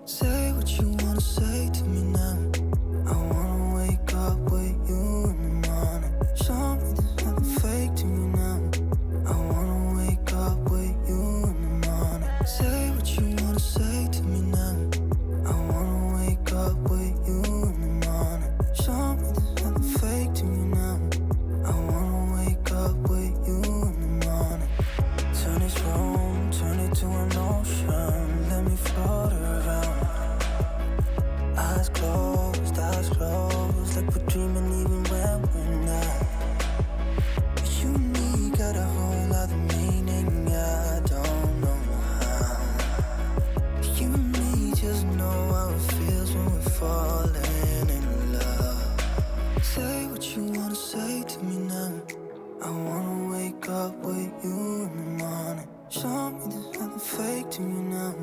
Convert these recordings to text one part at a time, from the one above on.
Say what you wanna say to me now. I wanna wake up with you in the morning. Show me there's nothing fake to me now. I wanna wake up with you in the morning. Say what you wanna say to me now. I wanna wake up with you in the morning. Show me there's nothing fake to me now. I wanna wake up with you in the morning. Turn this room, turn it to an ocean. Let me float around. Eyes closed, like we're dreaming even when we're not. You and me got a whole other meaning, I don't know how. You and me just know how it feels when we're falling in love. Say what you wanna say to me now. I wanna wake up with you in the morning. Show me there's nothing fake to me now.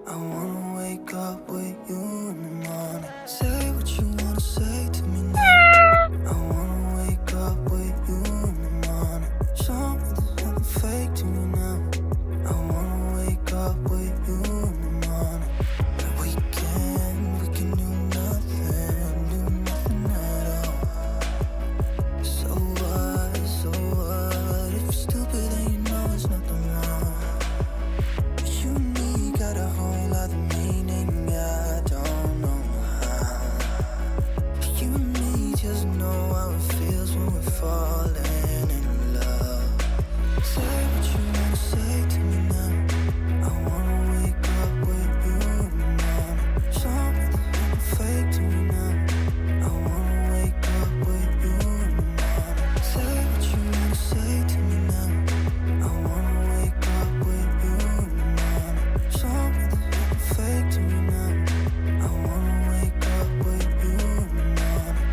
I wanna wake up with you in the morning. Say what you wanna say to me now. I wanna wake up with you in the morning. Show me there's nothing fake to me now. I wanna wake up with you in the morning. We can do nothing at all. So what, if you're stupid then you know there's nothing wrong. You and me got a whole other meaning, I don't know how. You and me just know how it feels when we're falling in love. Say what you wanna say to me now. I wanna wake up with you in the morning. Show me there's nothing fake to me now. I wanna wake up with you in the morning. Say what you wanna say to me now. I wanna wake up with you in the morning. Show me there's nothing fake to me now. I wanna wake up with you in the morning.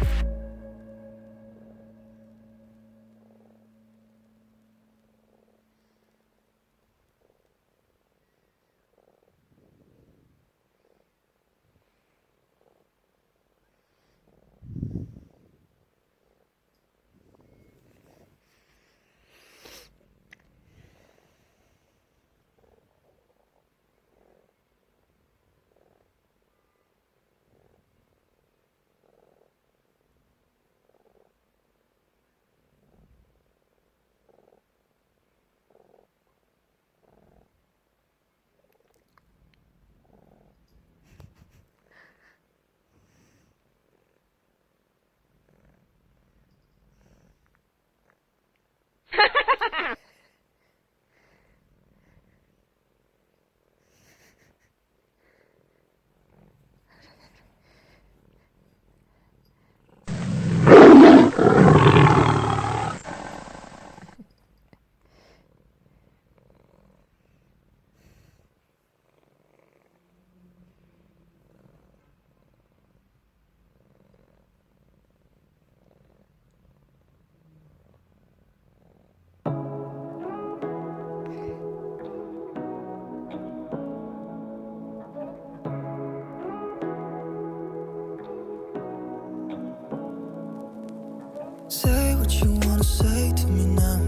Say what you wanna say to me now.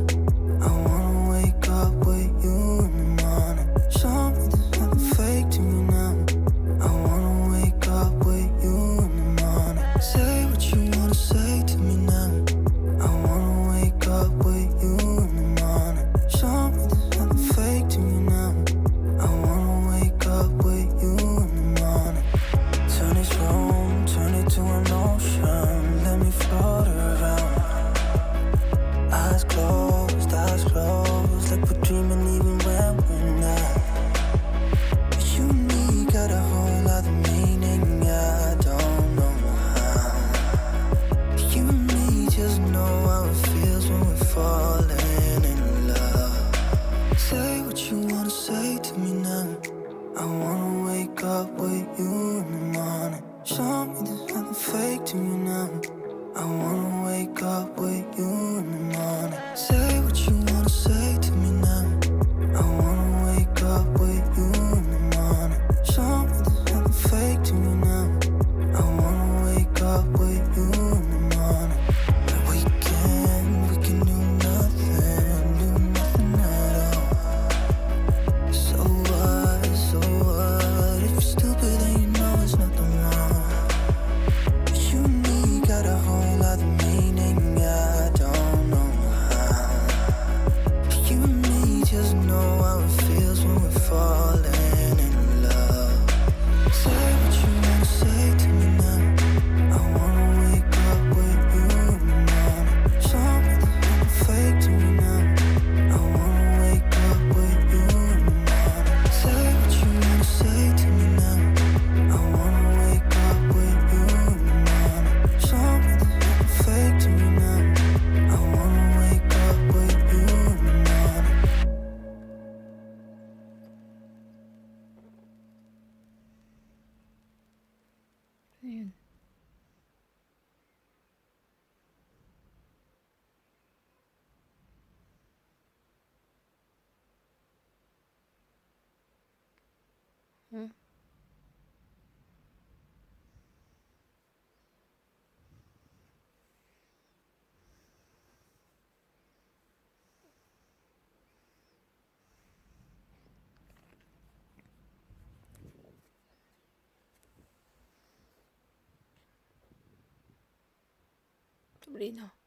I wanna wake up with you in the morning. Show me there's nothing fake to me now. I wanna wake up with you in the morning. Say what you wanna say to me now. I wanna wake up with you in the morning. Show me there's nothing fake to me now. I wanna wake up with you in the morning. Turn this room, turn it to an ocean. Let me float around. Eyes closed, like we're dreaming even when we're not. You and me got a whole other meaning, I don't know how. You and me just know how it feels when we're falling in love. Say what you wanna say to me now. I wanna wake up with you in the morning. Show me there's nothing fake to me now. I wanna wake up with you in the morning. Say what you wanna say to me now. I wanna wake up with you in the morning. Show me there's nothing fake to me now. I wanna wake up with you in the morning. We can do nothing at all. So what, if you're stupid then you Ayun. Hmm? Sabrina.